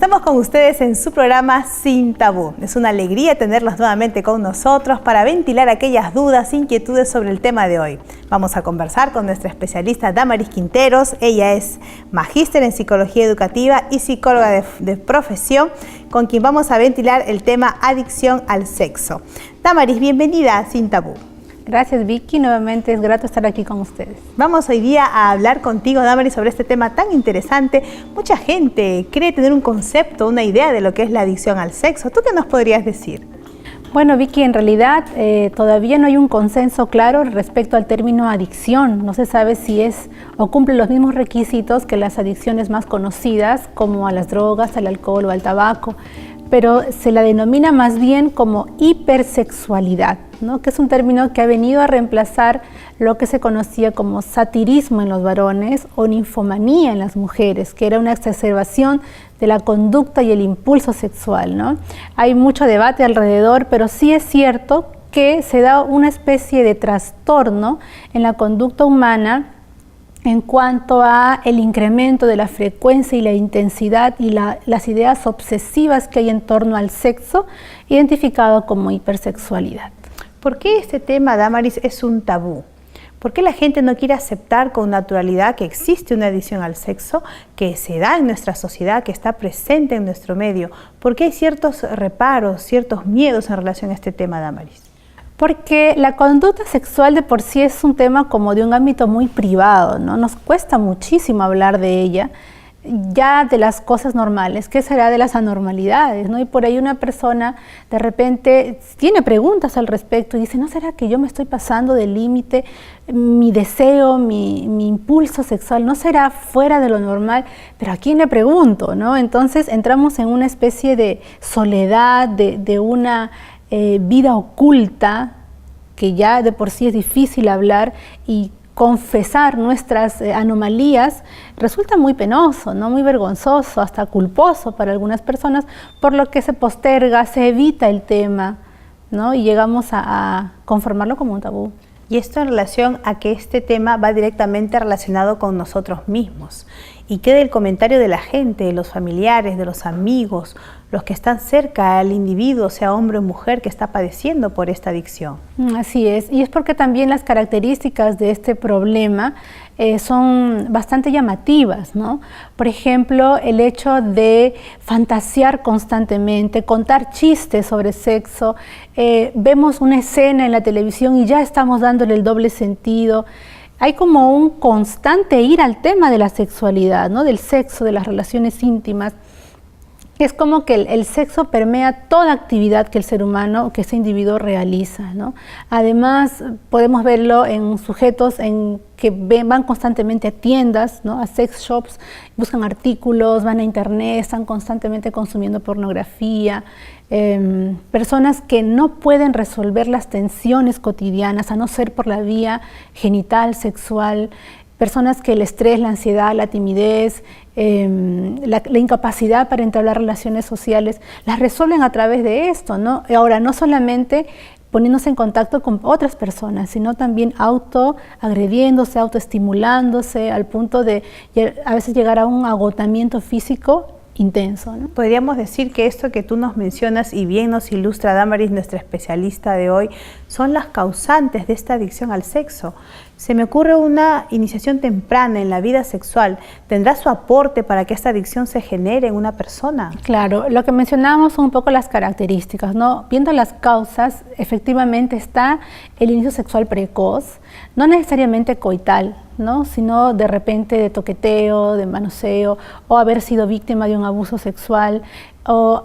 Estamos con ustedes en su programa Sin Tabú. Es una alegría tenerlos nuevamente con nosotros para ventilar aquellas dudas, inquietudes sobre el tema de hoy. Vamos a conversar con nuestra especialista Damaris Quinteros. Ella es magíster en psicología educativa y psicóloga de profesión, con quien vamos a ventilar el tema adicción al sexo. Damaris, bienvenida a Sin Tabú. Gracias, Vicky. Nuevamente es grato estar aquí con ustedes. Vamos hoy día a hablar contigo, Damaris, sobre este tema tan interesante. Mucha gente cree tener un concepto, una idea de lo que es la adicción al sexo. ¿Tú qué nos podrías decir? Bueno, Vicky, en realidad todavía no hay un consenso claro respecto al término adicción. No se sabe si es o cumple los mismos requisitos que las adicciones más conocidas, como a las drogas, al alcohol o al tabaco, pero se la denomina más bien como hipersexualidad, ¿no? Que es un término que ha venido a reemplazar lo que se conocía como satirismo en los varones o ninfomanía en las mujeres, que era una exacerbación de la conducta y el impulso sexual, ¿no? Hay mucho debate alrededor, pero sí es cierto que se da una especie de trastorno en la conducta humana en cuanto a el incremento de la frecuencia y la intensidad y las ideas obsesivas que hay en torno al sexo, identificado como hipersexualidad. ¿Por qué este tema, Damaris, es un tabú? ¿Por qué la gente no quiere aceptar con naturalidad que existe una adicción al sexo, que se da en nuestra sociedad, que está presente en nuestro medio? ¿Por qué hay ciertos reparos, ciertos miedos en relación a este tema, Damaris? Porque la conducta sexual de por sí es un tema como de un ámbito muy privado, ¿no? Nos cuesta muchísimo hablar de ella, ya de las cosas normales. ¿Qué será de las anormalidades, ¿no? Y por ahí una persona de repente tiene preguntas al respecto y dice, ¿no será que yo me estoy pasando del límite? Mi deseo, mi impulso sexual, ¿no será fuera de lo normal? Pero ¿a quién le pregunto, no? Entonces entramos en una especie de soledad, de una vida oculta, que ya de por sí es difícil hablar, y confesar nuestras anomalías resulta muy penoso, ¿no? Muy vergonzoso, hasta culposo para algunas personas, por lo que se posterga, se evita el tema, ¿no? Y llegamos a conformarlo como un tabú. Y esto en relación a que este tema va directamente relacionado con nosotros mismos. ¿Y qué del comentario de la gente, de los familiares, de los amigos, los que están cerca al individuo, sea hombre o mujer, que está padeciendo por esta adicción? Así es, y es porque también las características de este problema son bastante llamativas, ¿no? Por ejemplo, el hecho de fantasear constantemente, contar chistes sobre sexo, vemos una escena en la televisión y ya estamos dándole el doble sentido. Hay como un constante ir al tema de la sexualidad, ¿no? Del sexo, de las relaciones íntimas. Es como que el sexo permea toda actividad que el ser humano, que ese individuo realiza, ¿no? Además, podemos verlo en sujetos que van constantemente a tiendas, ¿no? A sex shops, buscan artículos, van a internet, están constantemente consumiendo pornografía. Personas que no pueden resolver las tensiones cotidianas, a no ser por la vía genital, sexual. Personas que el estrés, la ansiedad, la timidez, la incapacidad para entablar relaciones sociales, las resuelven a través de esto, ¿no? Ahora, no solamente poniéndose en contacto con otras personas, sino también autoagrediéndose, autoestimulándose, al punto de a veces llegar a un agotamiento físico intenso, ¿no? Podríamos decir que esto que tú nos mencionas y bien nos ilustra Damaris, nuestra especialista de hoy, son las causantes de esta adicción al sexo. Se me ocurre una iniciación temprana en la vida sexual. ¿Tendrá su aporte para que esta adicción se genere en una persona? Claro, lo que mencionábamos son un poco las características, ¿no? Viendo las causas, efectivamente está el inicio sexual precoz, no necesariamente coital, ¿no? Sino de repente de toqueteo, de manoseo, o haber sido víctima de un abuso sexual, o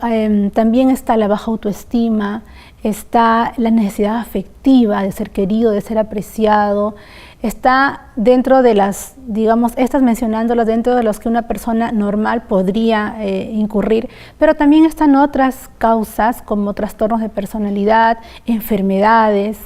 también está la baja autoestima, está la necesidad afectiva de ser querido, de ser apreciado, está dentro de las, digamos, estas mencionándolas dentro de los que una persona normal podría incurrir, pero también están otras causas como trastornos de personalidad, enfermedades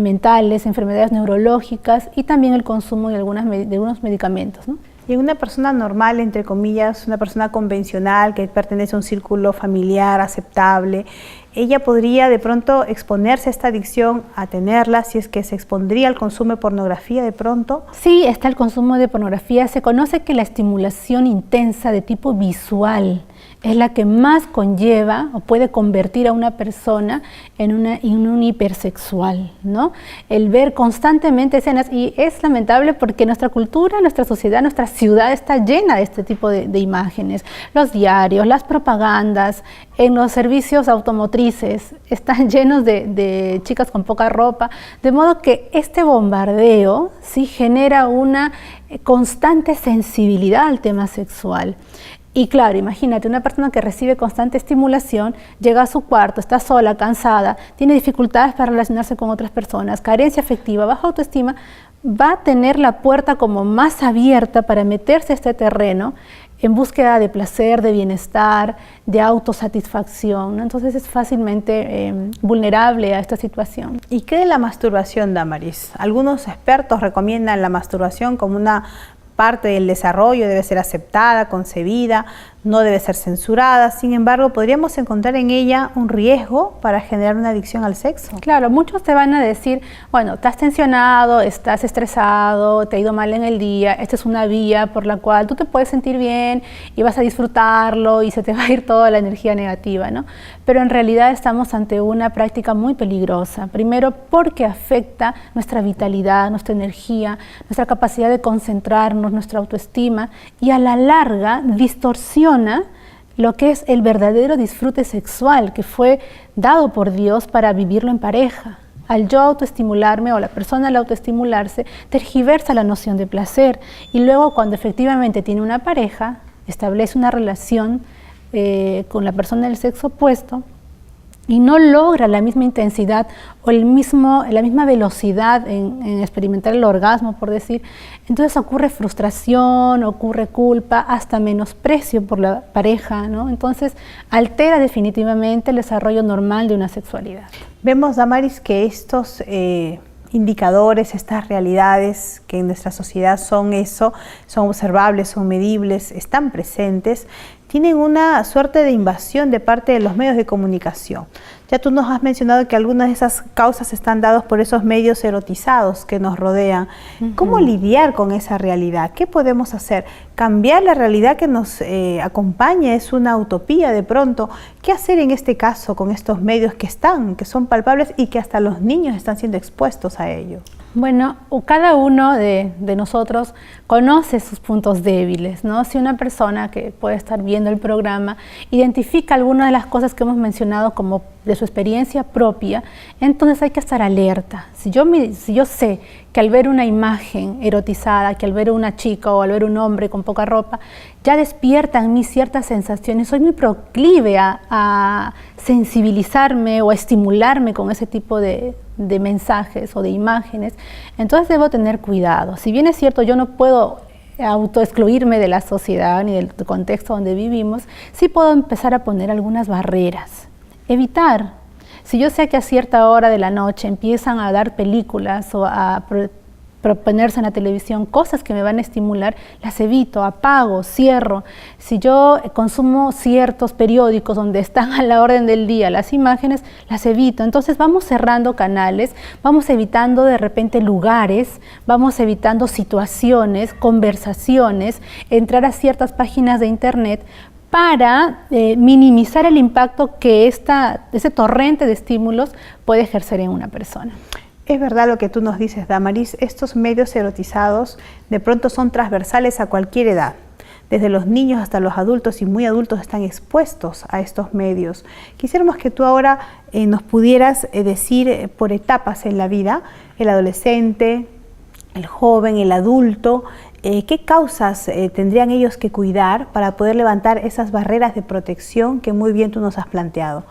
mentales, enfermedades neurológicas y también el consumo de algunos medicamentos, ¿no? Y en una persona normal, entre comillas, una persona convencional que pertenece a un círculo familiar aceptable, ella podría de pronto exponerse a esta adicción, a tenerla, si es que se expondría al consumo de pornografía de pronto. Sí, está el consumo de pornografía. Se conoce que la estimulación intensa de tipo visual es la que más conlleva o puede convertir a una persona en un hipersexual, ¿no? El ver constantemente escenas, y es lamentable porque nuestra cultura, nuestra sociedad, nuestra ciudad está llena de este tipo de imágenes. Los diarios, las propagandas, en los servicios automotrices están llenos de chicas con poca ropa, de modo que este bombardeo sí genera una constante sensibilidad al tema sexual. Y claro, imagínate, una persona que recibe constante estimulación, llega a su cuarto, está sola, cansada, tiene dificultades para relacionarse con otras personas, carencia afectiva, baja autoestima, va a tener la puerta como más abierta para meterse a este terreno en búsqueda de placer, de bienestar, de autosatisfacción, ¿no? Entonces es fácilmente vulnerable a esta situación. ¿Y qué de la masturbación, Damaris? Algunos expertos recomiendan la masturbación como una parte del desarrollo, debe ser aceptada, concebida, no debe ser censurada. Sin embargo, ¿podríamos encontrar en ella un riesgo para generar una adicción al sexo? Claro, muchos te van a decir, bueno, estás tensionado, estás estresado, te ha ido mal en el día, esta es una vía por la cual tú te puedes sentir bien y vas a disfrutarlo y se te va a ir toda la energía negativa, ¿no? Pero en realidad estamos ante una práctica muy peligrosa. Primero, porque afecta nuestra vitalidad, nuestra energía, nuestra capacidad de concentrarnos, nuestra autoestima, y a la larga distorsiona lo que es el verdadero disfrute sexual que fue dado por Dios para vivirlo en pareja. Al yo autoestimularme o la persona al autoestimularse, tergiversa la noción de placer, y luego cuando efectivamente tiene una pareja, establece una relación con la persona del sexo opuesto, y no logra la misma intensidad o la misma velocidad en experimentar el orgasmo, por decir, entonces ocurre frustración, ocurre culpa, hasta menosprecio por la pareja, ¿no? Entonces altera definitivamente el desarrollo normal de una sexualidad. Vemos, Damaris, que estos indicadores, estas realidades que en nuestra sociedad son observables, son medibles, están presentes, tienen una suerte de invasión de parte de los medios de comunicación. Ya tú nos has mencionado que algunas de esas causas están dadas por esos medios erotizados que nos rodean. ¿Cómo lidiar con esa realidad? ¿Qué podemos hacer? ¿Cambiar la realidad que nos acompaña? ¿Es una utopía de pronto? ¿Qué hacer en este caso con estos medios que son palpables y que hasta los niños están siendo expuestos a ello? Bueno, cada uno de nosotros conoce sus puntos débiles, ¿no? Si una persona que puede estar viendo el programa identifica algunas de las cosas que hemos mencionado como de su experiencia propia, entonces hay que estar alerta. Si yo sé que al ver una imagen erotizada, que al ver una chica o al ver un hombre con poca ropa, ya despierta en mí ciertas sensaciones, soy muy proclive a sensibilizarme o a estimularme con ese tipo de mensajes o de imágenes, entonces debo tener cuidado. Si bien es cierto, yo no puedo autoexcluirme de la sociedad ni del contexto donde vivimos, sí puedo empezar a poner algunas barreras. Evitar. Si yo sé que a cierta hora de la noche empiezan a dar películas o a proponerse en la televisión cosas que me van a estimular, las evito, apago, cierro. Si yo consumo ciertos periódicos donde están a la orden del día las imágenes, las evito. Entonces vamos cerrando canales, vamos evitando de repente lugares, vamos evitando situaciones, conversaciones, entrar a ciertas páginas de internet para minimizar el impacto que ese torrente de estímulos puede ejercer en una persona. Es verdad lo que tú nos dices, Damaris, estos medios erotizados de pronto son transversales a cualquier edad. Desde los niños hasta los adultos y muy adultos están expuestos a estos medios. Quisiéramos que tú ahora nos pudieras decir por etapas en la vida, el adolescente, el joven, el adulto, ¿qué causas tendrían ellos que cuidar para poder levantar esas barreras de protección que muy bien tú nos has planteado?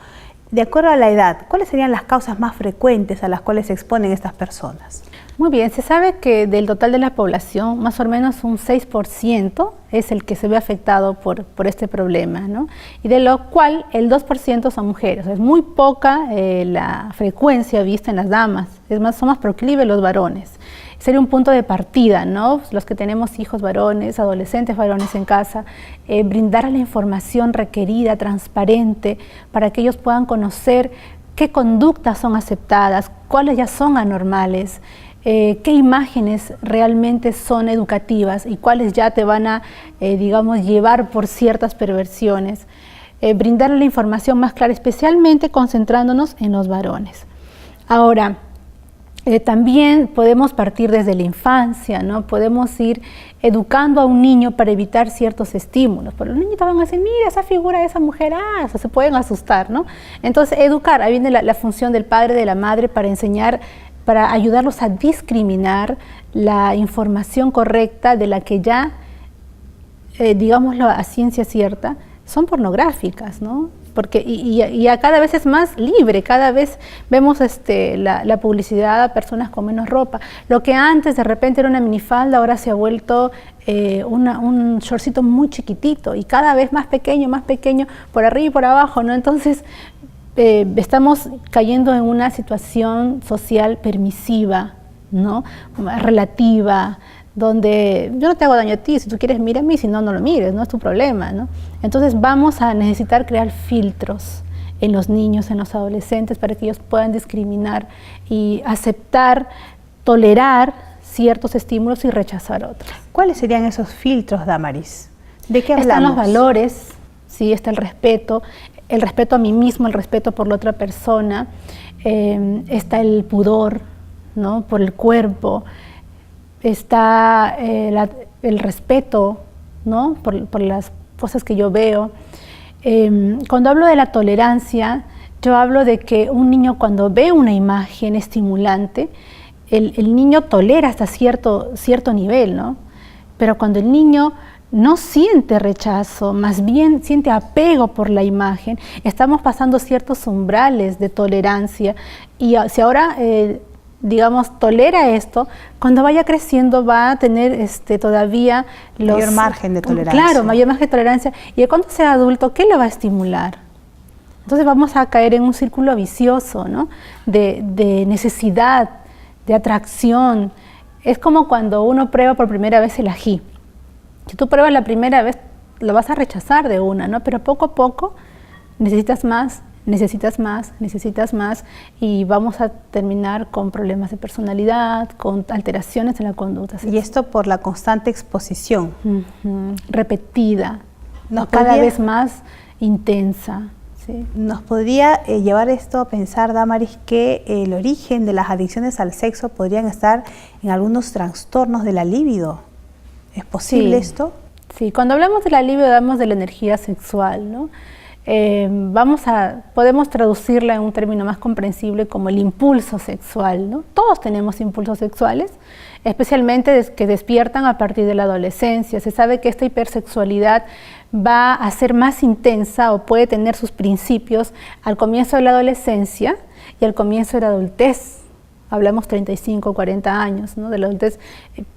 De acuerdo a la edad, ¿cuáles serían las causas más frecuentes a las cuales se exponen estas personas? Muy bien, se sabe que del total de la población, más o menos un 6% es el que se ve afectado por este problema, ¿no? Y de lo cual el 2% son mujeres. Es muy poca la frecuencia vista en las damas, es más, son más proclives los varones. Sería un punto de partida, ¿no? Los que tenemos hijos varones, adolescentes varones en casa, brindar la información requerida, transparente, para que ellos puedan conocer qué conductas son aceptadas, cuáles ya son anormales, qué imágenes realmente son educativas y cuáles ya te van a, digamos, llevar por ciertas perversiones. brindarle la información más clara, especialmente concentrándonos en los varones. Ahora, también podemos partir desde la infancia, ¿no? Podemos ir educando a un niño para evitar ciertos estímulos. Pero los niños van a decir, mira esa figura de esa mujer, o sea, se pueden asustar, ¿no? Entonces, educar, ahí viene la función del padre, de la madre, para enseñar, para ayudarlos a discriminar la información correcta de la que ya, digámoslo a ciencia cierta, son pornográficas, ¿no? Porque ya cada vez es más libre, cada vez vemos la publicidad a personas con menos ropa. Lo que antes de repente era una minifalda, ahora se ha vuelto un shortcito muy chiquitito y cada vez más pequeño, por arriba y por abajo, ¿no? Entonces estamos cayendo en una situación social permisiva, ¿no? Relativa, donde yo no te hago daño a ti, si tú quieres mira a mí, si no, no lo mires, no es tu problema, ¿no? Entonces vamos a necesitar crear filtros en los niños, en los adolescentes, para que ellos puedan discriminar y aceptar, tolerar ciertos estímulos y rechazar otros. ¿Cuáles serían esos filtros, Damaris? ¿De qué hablamos? Están los valores, sí, está el respeto a mí mismo, el respeto por la otra persona, está el pudor, ¿no? Por el cuerpo, está el respeto, ¿no? por las cosas que yo veo. Cuando hablo de la tolerancia, yo hablo de que un niño cuando ve una imagen estimulante, el niño tolera hasta cierto nivel, ¿no? Pero cuando el niño no siente rechazo, más bien siente apego por la imagen, estamos pasando ciertos umbrales de tolerancia, y si ahora digamos, tolera esto, cuando vaya creciendo va a tener todavía mayor margen de tolerancia. Claro, mayor margen de tolerancia. Y cuando sea adulto, ¿qué le va a estimular? Entonces vamos a caer en un círculo vicioso, ¿no? De necesidad, de atracción. Es como cuando uno prueba por primera vez el ají. Si tú pruebas la primera vez, lo vas a rechazar de una, ¿no? Pero poco a poco necesitas más, y vamos a terminar con problemas de personalidad, con alteraciones en la conducta. Y esto por la constante exposición. Repetida, cada vez más intensa. Sí. ¿Nos podría llevar esto a pensar, Damaris, que el origen de las adicciones al sexo podrían estar en algunos trastornos de la libido? ¿Es posible esto? Sí, cuando hablamos de la libido hablamos de la energía sexual, ¿no? Podemos traducirla en un término más comprensible como el impulso sexual, ¿no? Todos tenemos impulsos sexuales, especialmente que despiertan a partir de la adolescencia. Se sabe que esta hipersexualidad va a ser más intensa o puede tener sus principios al comienzo de la adolescencia y al comienzo de la adultez. Hablamos 35, 40 años, ¿no? De la adultez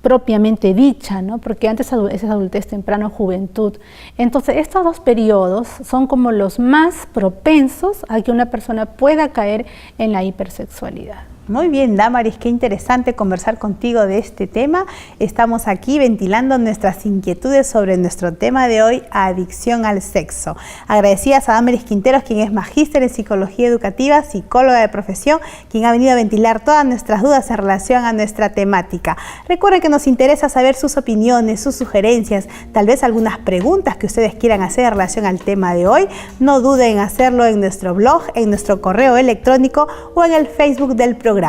propiamente dicha, ¿no? Porque antes es adultez temprana o juventud. Entonces, estos dos periodos son como los más propensos a que una persona pueda caer en la hipersexualidad. Muy bien, Damaris, qué interesante conversar contigo de este tema. Estamos aquí ventilando nuestras inquietudes sobre nuestro tema de hoy, adicción al sexo. Agradecidas a Damaris Quinteros, quien es magíster en psicología educativa, psicóloga de profesión, quien ha venido a ventilar todas nuestras dudas en relación a nuestra temática. Recuerden que nos interesa saber sus opiniones, sus sugerencias, tal vez algunas preguntas que ustedes quieran hacer en relación al tema de hoy. No duden en hacerlo en nuestro blog, en nuestro correo electrónico o en el Facebook del programa.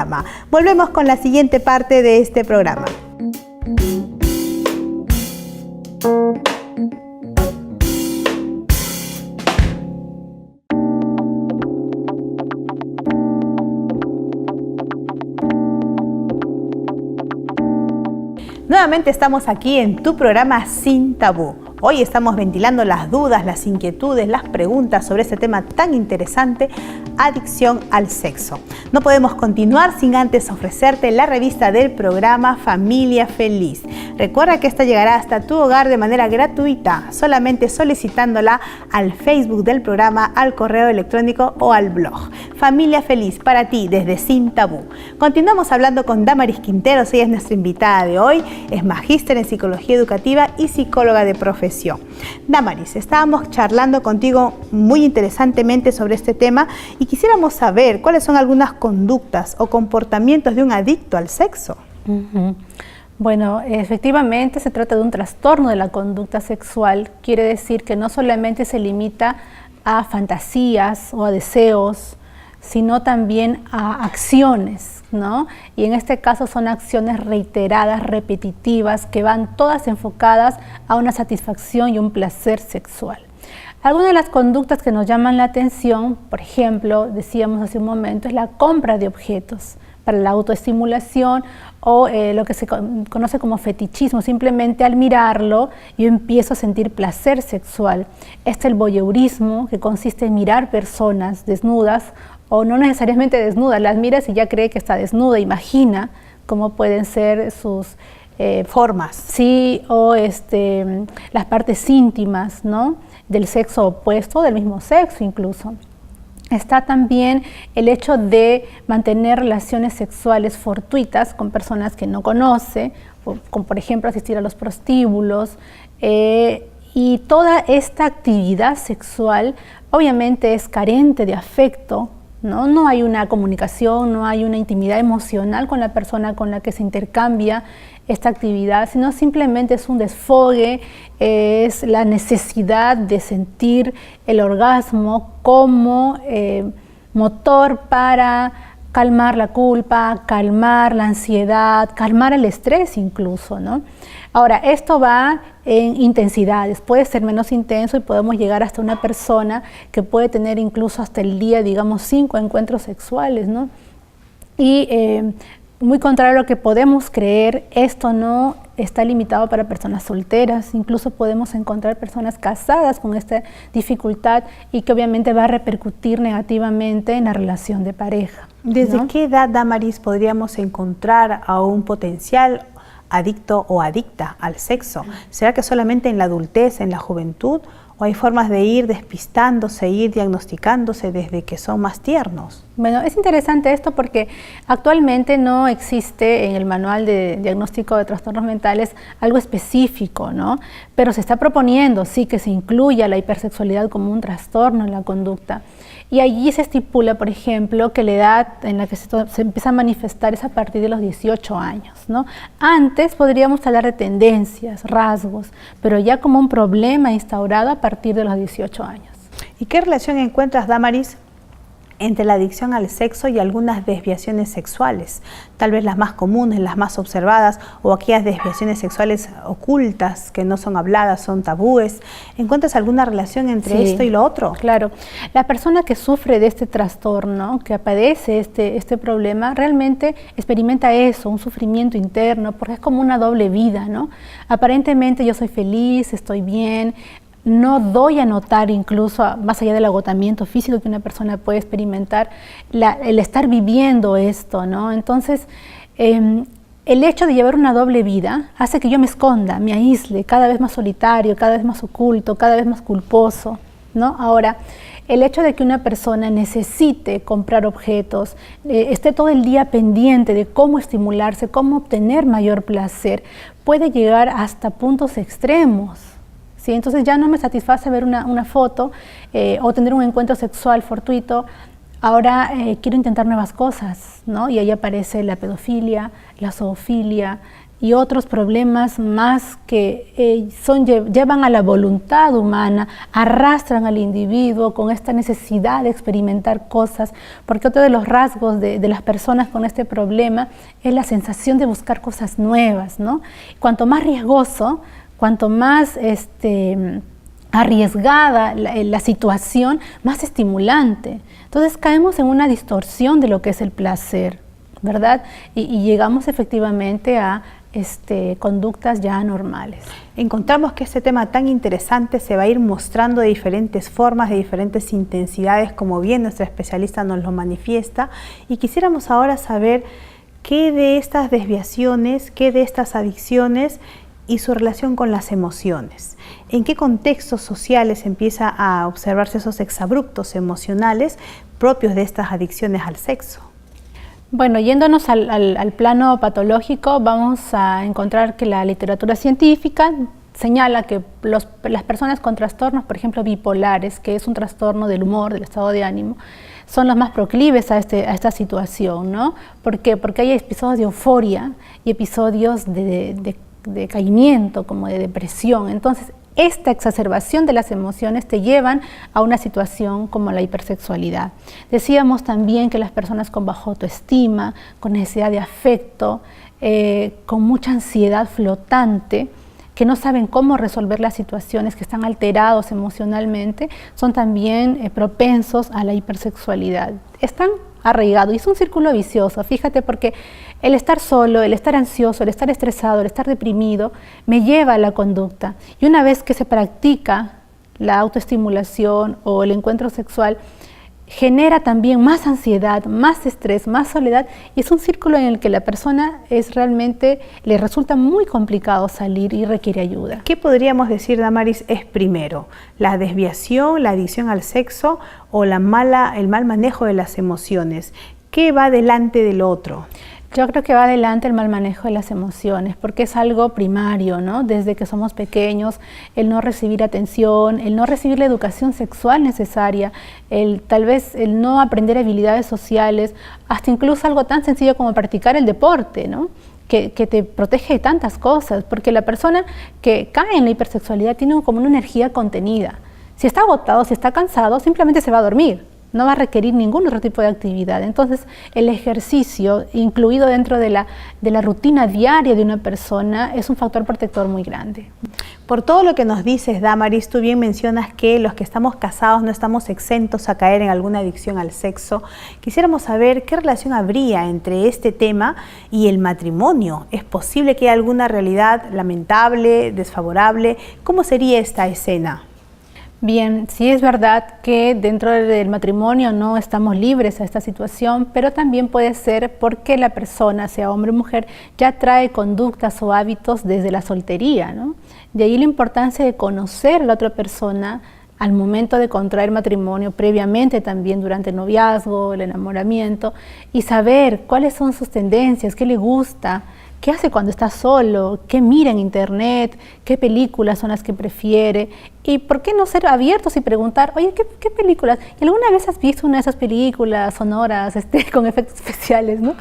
Volvemos con la siguiente parte de este programa. Nuevamente estamos aquí en tu programa Sin Tabú. Hoy estamos ventilando las dudas, las inquietudes, las preguntas sobre este tema tan interesante, adicción al sexo. No podemos continuar sin antes ofrecerte la revista del programa Familia Feliz. Recuerda que esta llegará hasta tu hogar de manera gratuita, solamente solicitándola al Facebook del programa, al correo electrónico o al blog. Familia Feliz para ti desde Sin Tabú. Continuamos hablando con Damaris Quinteros, ella es nuestra invitada de hoy, es magíster en psicología educativa y psicóloga de profesión. Damaris, estábamos charlando contigo muy interesantemente sobre este tema y quisiéramos saber cuáles son algunas conductas o comportamientos de un adicto al sexo. Bueno, efectivamente se trata de un trastorno de la conducta sexual. Quiere decir que no solamente se limita a fantasías o a deseos, sino también a acciones, ¿no? Y en este caso son acciones reiteradas, repetitivas, que van todas enfocadas a una satisfacción y un placer sexual. Algunas de las conductas que nos llaman la atención, por ejemplo, decíamos hace un momento, es la compra de objetos para la autoestimulación o lo que se conoce como fetichismo. Simplemente al mirarlo yo empiezo a sentir placer sexual. Este es el voyeurismo, que consiste en mirar personas desnudas o no necesariamente desnudas, las miras y ya cree que está desnuda, imagina cómo pueden ser sus formas. Sí, o las partes íntimas, ¿no?, del sexo opuesto, del mismo sexo incluso. Está también el hecho de mantener relaciones sexuales fortuitas con personas que no conoce, como por ejemplo asistir a los prostíbulos, y toda esta actividad sexual obviamente es carente de afecto, ¿no? No hay una comunicación, no hay una intimidad emocional con la persona con la que se intercambia esta actividad, sino simplemente es un desfogue, es la necesidad de sentir el orgasmo como motor para calmar la culpa, calmar la ansiedad, calmar el estrés incluso, ¿no? Ahora, esto va en intensidades, puede ser menos intenso y podemos llegar hasta una persona que puede tener incluso hasta el día, digamos, 5 encuentros sexuales, ¿no? Y muy contrario a lo que podemos creer, esto no está limitado para personas solteras, incluso podemos encontrar personas casadas con esta dificultad y que obviamente va a repercutir negativamente en la relación de pareja, ¿no? ¿Desde qué edad, Damaris, podríamos encontrar a un potencial adicto o adicta al sexo? ¿Será que solamente en la adultez, en la juventud, o hay formas de ir despistándose, ir diagnosticándose desde que son más tiernos? Bueno, es interesante esto porque actualmente no existe en el manual de diagnóstico de trastornos mentales algo específico, ¿no? Pero se está proponiendo, sí, que se incluya la hipersexualidad como un trastorno en la conducta. Y allí se estipula, por ejemplo, que la edad en la que se empieza a manifestar es a partir de los 18 años, ¿no? Antes podríamos hablar de tendencias, rasgos, pero ya como un problema instaurado a partir de los 18 años. ¿Y qué relación encuentras, Damaris, entre la adicción al sexo y algunas desviaciones sexuales? Tal vez las más comunes, las más observadas, o aquellas desviaciones sexuales ocultas que no son habladas, son tabúes. ¿Encuentras alguna relación entre esto y lo otro? Claro. La persona que sufre de este trastorno, que padece este problema, realmente experimenta eso, un sufrimiento interno, porque es como una doble vida, ¿no? Aparentemente yo soy feliz, estoy bien, no doy a notar incluso, más allá del agotamiento físico que una persona puede experimentar, el estar viviendo esto, ¿no? Entonces, el hecho de llevar una doble vida hace que yo me esconda, me aísle, cada vez más solitario, cada vez más oculto, cada vez más culposo, ¿no? Ahora, el hecho de que una persona necesite comprar objetos, esté todo el día pendiente de cómo estimularse, cómo obtener mayor placer, puede llegar hasta puntos extremos. ¿Sí? Entonces ya no me satisface ver una foto o tener un encuentro sexual fortuito, ahora quiero intentar nuevas cosas, ¿no? Y ahí aparece la pedofilia, la zoofilia y otros problemas más que llevan a la voluntad humana, arrastran al individuo con esta necesidad de experimentar cosas, porque otro de los rasgos de las personas con este problema es la sensación de buscar cosas nuevas, ¿no? Cuanto más riesgoso, cuanto más arriesgada la situación, más estimulante. Entonces caemos en una distorsión de lo que es el placer, ¿verdad? Y llegamos efectivamente a conductas ya anormales. Encontramos que este tema tan interesante se va a ir mostrando de diferentes formas, de diferentes intensidades, como bien nuestra especialista nos lo manifiesta, y quisiéramos ahora saber qué de estas desviaciones, qué de estas adicciones y su relación con las emociones. ¿En qué contextos sociales empieza a observarse esos exabruptos emocionales propios de estas adicciones al sexo? Bueno, yéndonos al plano patológico, vamos a encontrar que la literatura científica señala que las personas con trastornos, por ejemplo, bipolares, que es un trastorno del humor, del estado de ánimo, son los más proclives a esta situación, ¿no? ¿Por qué? Porque hay episodios de euforia y episodios de decaimiento, como de depresión. Entonces, esta exacerbación de las emociones te llevan a una situación como la hipersexualidad. Decíamos también que las personas con baja autoestima, con necesidad de afecto, con mucha ansiedad flotante, que no saben cómo resolver las situaciones, que están alterados emocionalmente, son también propensos a la hipersexualidad. Están arraigados y es un círculo vicioso, fíjate, porque el estar solo, el estar ansioso, el estar estresado, el estar deprimido, me lleva a la conducta. Y una vez que se practica la autoestimulación o el encuentro sexual, genera también más ansiedad, más estrés, más soledad, y es un círculo en el que la persona le resulta muy complicado salir y requiere ayuda. ¿Qué podríamos decir, Damaris, es primero? ¿La desviación, la adicción al sexo o el mal manejo de las emociones? ¿Qué va delante del otro? Yo creo que va adelante el mal manejo de las emociones, porque es algo primario, ¿no? Desde que somos pequeños, el no recibir atención, el no recibir la educación sexual necesaria, tal vez el no aprender habilidades sociales, hasta incluso algo tan sencillo como practicar el deporte, ¿no? Que te protege de tantas cosas, porque la persona que cae en la hipersexualidad tiene como una energía contenida. Si está agotado, si está cansado, simplemente se va a dormir. No va a requerir ningún otro tipo de actividad. Entonces, el ejercicio incluido dentro de la rutina diaria de una persona es un factor protector muy grande. Por todo lo que nos dices, Damaris, tú bien mencionas que los que estamos casados no estamos exentos a caer en alguna adicción al sexo. Quisiéramos saber qué relación habría entre este tema y el matrimonio. ¿Es posible que haya alguna realidad lamentable, desfavorable? ¿Cómo sería esta escena? Bien, sí es verdad que dentro del matrimonio no estamos libres a esta situación, pero también puede ser porque la persona, sea hombre o mujer, ya trae conductas o hábitos desde la soltería, ¿no? De ahí la importancia de conocer a la otra persona al momento de contraer matrimonio, previamente también durante el noviazgo, el enamoramiento, y saber cuáles son sus tendencias, qué le gusta, qué hace cuando está solo, qué mira en internet, qué películas son las que prefiere, y por qué no ser abiertos y preguntar, oye, ¿qué películas? ¿Y alguna vez has visto una de esas películas sonoras con efectos especiales, ¿no?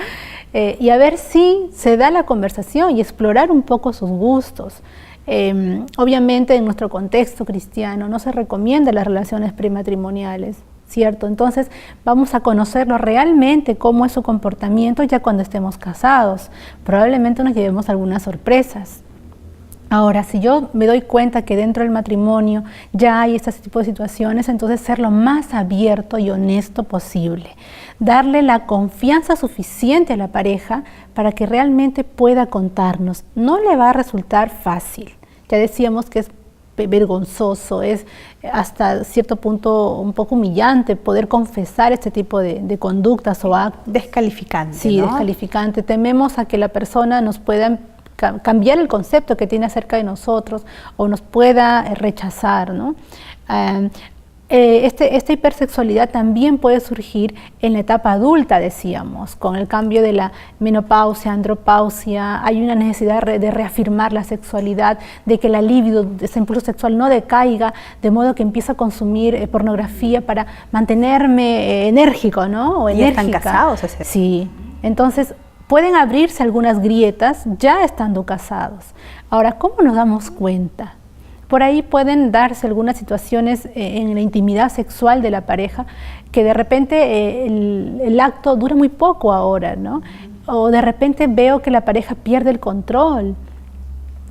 Y a ver si se da la conversación y explorar un poco sus gustos. Obviamente en nuestro contexto cristiano no se recomiendan las relaciones prematrimoniales, ¿cierto? Entonces vamos a conocerlo realmente, cómo es su comportamiento ya cuando estemos casados. Probablemente nos llevemos algunas sorpresas. Ahora, si yo me doy cuenta que dentro del matrimonio ya hay este tipo de situaciones, entonces ser lo más abierto y honesto posible. Darle la confianza suficiente a la pareja para que realmente pueda contarnos. No le va a resultar fácil. Ya decíamos que es vergonzoso, es hasta cierto punto un poco humillante poder confesar este tipo de conductas o actos. Descalificante, sí, ¿no? Descalificante. Tememos a que la persona nos pueda cambiar el concepto que tiene acerca de nosotros o nos pueda rechazar, ¿no? Esta hipersexualidad también puede surgir en la etapa adulta, decíamos, con el cambio de la menopausia, andropausia. Hay una necesidad de reafirmar la sexualidad, de que la libido, ese impulso sexual no decaiga, de modo que empiezo a consumir pornografía para mantenerme enérgico, ¿no? O enérgica. ¿Y están casados? Sí, entonces pueden abrirse algunas grietas ya estando casados. Ahora, ¿cómo nos damos cuenta? Por ahí pueden darse algunas situaciones en la intimidad sexual de la pareja que de repente el acto dura muy poco ahora, ¿no? O de repente veo que la pareja pierde el control.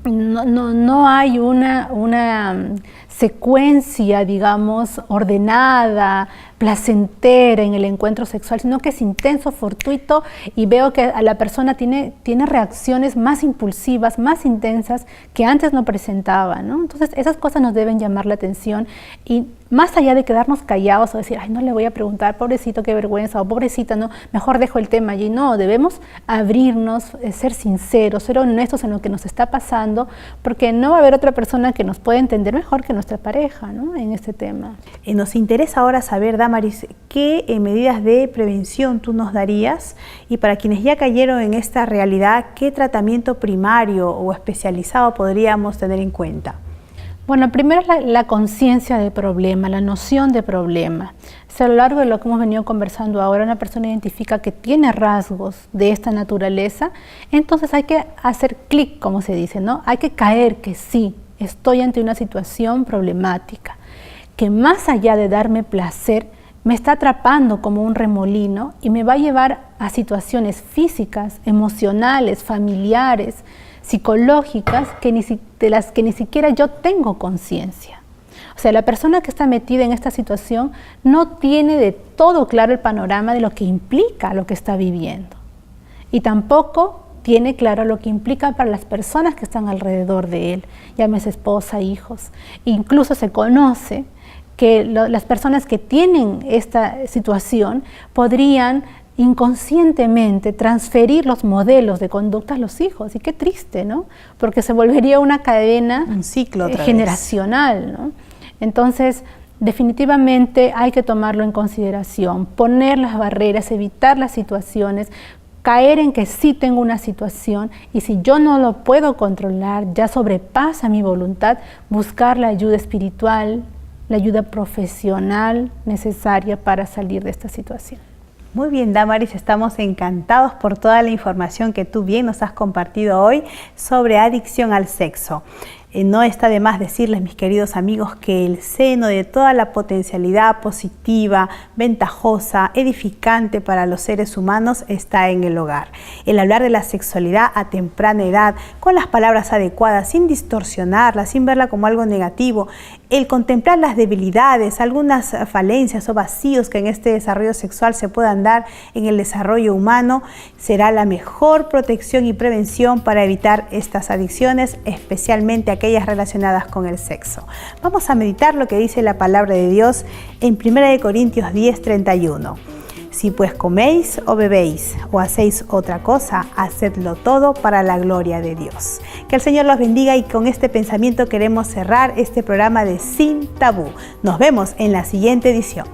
No hay una secuencia, digamos, ordenada, placentera en el encuentro sexual, sino que es intenso, fortuito, y veo que a la persona tiene reacciones más impulsivas, más intensas que antes no presentaba, ¿no? Entonces esas cosas nos deben llamar la atención, y más allá de quedarnos callados o decir, ay, no le voy a preguntar, pobrecito, qué vergüenza, o pobrecita, no, mejor dejo el tema allí. No, debemos abrirnos, ser sinceros, ser honestos en lo que nos está pasando, porque no va a haber otra persona que nos pueda entender mejor que nuestra pareja, ¿no? En este tema. Nos interesa ahora saber, Damaris, ¿qué medidas de prevención tú nos darías? Y para quienes ya cayeron en esta realidad, ¿qué tratamiento primario o especializado podríamos tener en cuenta? Bueno, primero la conciencia del problema, la noción de problema. Si a lo largo de lo que hemos venido conversando ahora una persona identifica que tiene rasgos de esta naturaleza, entonces hay que hacer clic, como se dice, ¿no? Hay que caer que sí, estoy ante una situación problemática, que más allá de darme placer, me está atrapando como un remolino y me va a llevar a situaciones físicas, emocionales, familiares, psicológicas, de las que ni siquiera yo tengo conciencia. O sea, la persona que está metida en esta situación no tiene de todo claro el panorama de lo que implica lo que está viviendo. Y tampoco tiene claro lo que implica para las personas que están alrededor de él, llámese esposa, hijos. Incluso se conoce que las personas que tienen esta situación podrían inconscientemente transferir los modelos de conducta a los hijos. Y qué triste, ¿no? Porque se volvería una cadena, un ciclo generacional, ¿no? Entonces, definitivamente hay que tomarlo en consideración, poner las barreras, evitar las situaciones, caer en que sí tengo una situación y si yo no lo puedo controlar, ya sobrepasa mi voluntad, buscar la ayuda espiritual, la ayuda profesional necesaria para salir de esta situación. Muy bien, Damaris, estamos encantados por toda la información que tú bien nos has compartido hoy sobre adicción al sexo. No está de más decirles, mis queridos amigos, que el seno de toda la potencialidad positiva, ventajosa, edificante para los seres humanos está en el hogar. El hablar de la sexualidad a temprana edad, con las palabras adecuadas, sin distorsionarla, sin verla como algo negativo, el contemplar las debilidades, algunas falencias o vacíos que en este desarrollo sexual se puedan dar en el desarrollo humano, será la mejor protección y prevención para evitar estas adicciones, especialmente aquellas relacionadas con el sexo. Vamos a meditar lo que dice la palabra de Dios en 1 Corintios 10:31. Si pues coméis o bebéis o hacéis otra cosa, hacedlo todo para la gloria de Dios. Que el Señor los bendiga y con este pensamiento queremos cerrar este programa de Sin Tabú. Nos vemos en la siguiente edición.